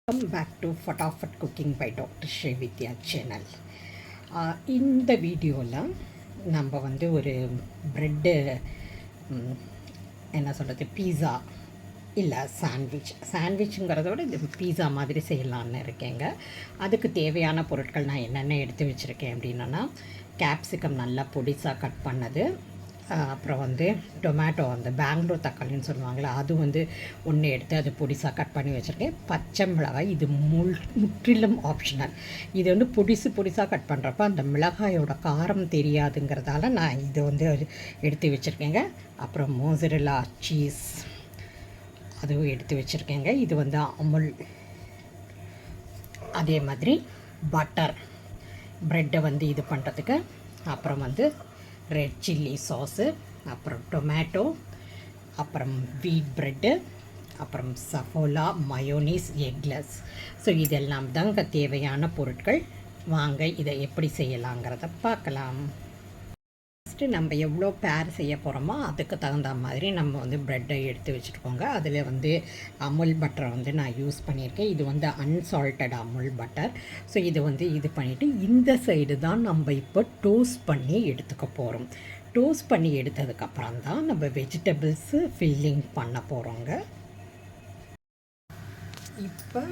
Welcome back to Fatafat cooking by doctor Srividya channel. இந்த வீடியோவில் நம்ம வந்து ஒரு ப்ரெட்டு என்ன சொல்கிறது பீஸா இல்லை சாண்ட்விச்சுங்கிறத விட இது பீஸா மாதிரி செய்யலான்னு இருக்கேங்க. அதுக்கு தேவையான பொருட்கள் நான் என்னென்ன எடுத்து வச்சுருக்கேன் அப்படின்னா, கேப்சிகம் நல்லா பொடிசாக கட் பண்ணது, அப்புறம் வந்து டொமேட்டோ அந்த பெங்களூர் தக்காளின்னு சொல்லுவாங்களே அது வந்து ஒன்று எடுத்து அது பொடிசாக கட் பண்ணி வச்சுருக்கேன். பச்சை மிளகாய் இது முற்றிலும் ஆப்ஷனல். இது வந்து பொடிசாக கட் பண்ணுறப்ப அந்த மிளகாயோட காரம் தெரியாதுங்கிறதால நான் இது வந்து எடுத்து வச்சுருக்கேங்க. அப்புறம் மோசரெல்லா சீஸ் அதுவும் எடுத்து வச்சுருக்கேங்க. இது வந்து அமுல். அதே மாதிரி பட்டர் ப்ரெட்டை வந்து இது பண்ணுறதுக்கு, அப்புறம் வந்து ரெட் சில்லி சாஸு, அப்புறம் டொமேட்டோ, அப்புறம் வீட் ப்ரெட்டு, அப்புறம் சஃபோலா, மயோனீஸ், எக்லெஸ். ஸோ இதெல்லாம் தாங்க தேவையான பொருட்கள். வாங்க இதை எப்படி செய்யலாங்கிறத பார்க்கலாம். ஃபஸ்ட்டு நம்ம எவ்வளோ பேர் செய்ய போகிறோமோ அதுக்கு தகுந்த மாதிரி நம்ம வந்து ப்ரெட்டை எடுத்து வச்சுருக்கோங்க. அதில் வந்து அமுல் பட்டரை வந்து நான் யூஸ் பண்ணியிருக்கேன். இது வந்து அன்சால்ட்டட் அமுல் பட்டர். ஸோ இது வந்து இது பண்ணிவிட்டு இந்த சைடு தான் நம்ம இப்போ டோஸ்ட் பண்ணி எடுத்துக்க போகிறோம். டோஸ்ட் பண்ணி எடுத்ததுக்கப்புறம் தான் நம்ம வெஜிடபிள்ஸு ஃபில்லிங் பண்ண போகிறோங்க. இப்போ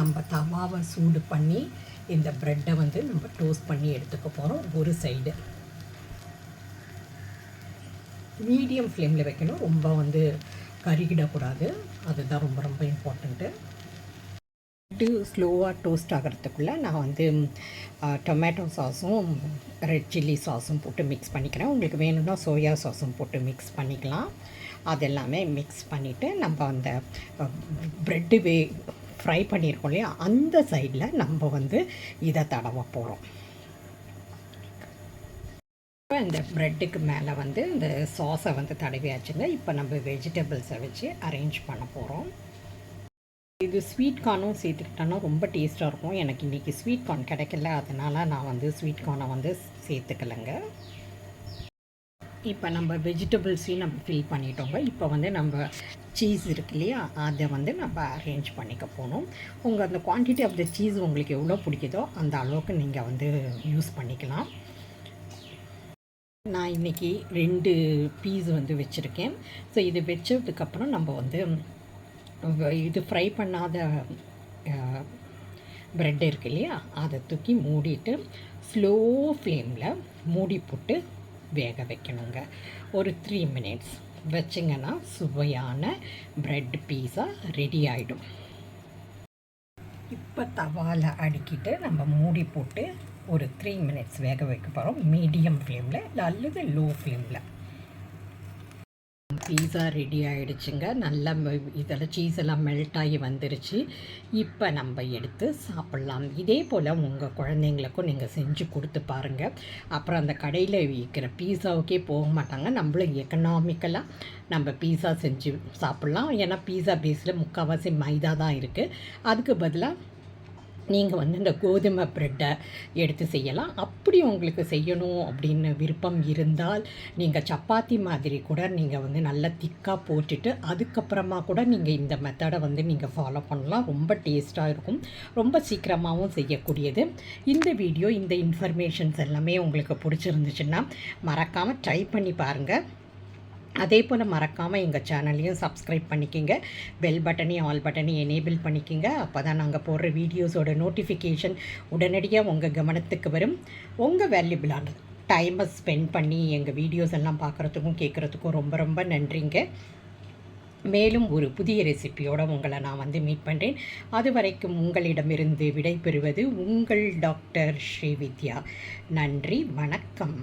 நம்ம தவாவை சூடு பண்ணி இந்த ப்ரெட்டை வந்து நம்ம டோஸ்ட் பண்ணி எடுத்துக்க போகிறோம். ஒரு சைடு மீடியம் ஃப்ளேமில் வைக்கணும், ரொம்ப வந்து கருகிடக்கூடாது. அதுதான் ரொம்ப ரொம்ப இம்பார்ட்டண்ட்டு. ஸ்லோவாக டோஸ்ட் ஆகிறதுக்குள்ளே நான் வந்து டொமேட்டோ சாஸும் ரெட் சில்லி சாஸும் போட்டு மிக்ஸ் பண்ணிக்கிறேன். உங்களுக்கு வேணும்னா சோயா சாஸும் போட்டு மிக்ஸ் பண்ணிக்கலாம். அதெல்லாமே மிக்ஸ் பண்ணிவிட்டு நம்ம அந்த ப்ரெட்டு ஃப்ரை பண்ணியிருக்கோம் இல்லையா, அந்த சைடில் நம்ம வந்து இதை தடவ போகிறோம். இந்த ப்ரெட்டுக்கு மேலே வந்து இந்த சாஸை வந்து தடவியாச்சுங்க. இப்போ நம்ம வெஜிடபிள்ஸை வச்சு அரேஞ்ச் பண்ண போகிறோம். இது ஸ்வீட் கார்னும் சேர்த்துக்கிட்டோன்னா ரொம்ப டேஸ்ட்டாக இருக்கும். எனக்கு இன்றைக்கி ஸ்வீட் கார்ன் கிடைக்கல, அதனால் நான் வந்து ஸ்வீட் கார்னை வந்து சேர்த்துக்கலைங்க. இப்போ நம்ம வெஜிடபிள்ஸையும் நம்ம ஃபில் பண்ணிட்டோங்க. இப்போ வந்து நம்ம சீஸ் இருக்கு இல்லையா, அதை வந்து நம்ம அரேஞ்ச் பண்ணிக்க போகணும். உங்கள் அந்த குவான்டிட்டி ஆஃப் த சீஸ் உங்களுக்கு எவ்வளோ பிடிக்குதோ அந்த அளவுக்கு நீங்கள் வந்து யூஸ் பண்ணிக்கலாம். நான் இன்றைக்கி 2 பீஸ் வந்து வச்சுருக்கேன். ஸோ இது வச்சதுக்கப்புறம் நம்ம வந்து இது ஃப்ரை பண்ணாத ப்ரெட் இருக்கு இல்லையா, அதை தூக்கி மூடிட்டு ஸ்லோ ஃப்ளேமில் மூடி போட்டு வேக வைக்கணுங்க. ஒரு 3 மினிட்ஸ் வச்சிங்கன்னா சுவையான ப்ரெட் பீஸா ரெடி ஆகிடும். இப்போ தவாவில் அடுக்கிட்டு நம்ம மூடி போட்டு ஒரு 3 மினிட்ஸ் வேக வைக்க போகிறோம். மீடியம் ஃப்ளேமில் அல்லது லோ ஃப்ளேமில். பீஸா ரெடி ஆகிடுச்சுங்க. நல்லா இதில் சீஸ் எல்லாம் மெல்ட் ஆகி வந்துருச்சு. இப்போ நம்ம எடுத்து சாப்பிட்லாம். இதே போல் உங்கள் குழந்தைங்களுக்கும் நீங்கள் செஞ்சு கொடுத்து பாருங்கள். அப்புறம் அந்த கடையில் விற்கிற பீஸாவுக்கே போக மாட்டாங்க. நம்மளும் எக்கனாமிக்கலாக நம்ம பீஸா செஞ்சு சாப்பிட்லாம். ஏன்னா பீஸா பேஸில் முக்கால்வாசி மைதா தான் இருக்குது. அதுக்கு பதிலாக நீங்கள் வந்து இந்த கோதுமை ப்ரெட்டை எடுத்து செய்யலாம். அப்படி உங்களுக்கு செய்யணும் அப்படின்னு விருப்பம் இருந்தால் நீங்கள் சப்பாத்தி மாதிரி கூட நீங்கள் வந்து நல்லா திக்காக போட்டுட்டு அதுக்கப்புறமா கூட நீங்கள் இந்த மெத்தடை வந்து நீங்கள் ஃபாலோ பண்ணலாம். ரொம்ப டேஸ்ட்டாக இருக்கும், ரொம்ப சீக்கிரமாகவும் செய்யக்கூடியது. இந்த வீடியோ இந்த இன்ஃபர்மேஷன்ஸ் எல்லாமே உங்களுக்கு பிடிச்சிருந்துச்சுன்னா மறக்காமல் ட்ரை பண்ணி பாருங்கள். அதே போல் மறக்காமல் எங்கள் சேனல்லையும் சப்ஸ்கிரைப் பண்ணிக்கிங்க. பெல் பட்டனையும் ஆல் பட்டனையும் எனேபிள் பண்ணிக்கிங்க. அப்போ தான் நாங்கள் போடுற வீடியோஸோட நோட்டிஃபிகேஷன் உடனடியாக உங்கள் கவனத்துக்கு வரும். உங்கள் வேல்யூபிளான டைமை ஸ்பெண்ட் பண்ணி எங்கள் வீடியோஸ் எல்லாம் பார்க்குறதுக்கும் கேட்குறதுக்கும் ரொம்ப ரொம்ப நன்றிங்க. மேலும் ஒரு புதிய ரெசிபியோடு உங்களை நான் வந்து மீட் பண்ணுறேன். அது வரைக்கும் உங்களிடமிருந்து விடை பெறுவது உங்கள் டாக்டர் ஸ்ரீவித்யா. நன்றி, வணக்கம்.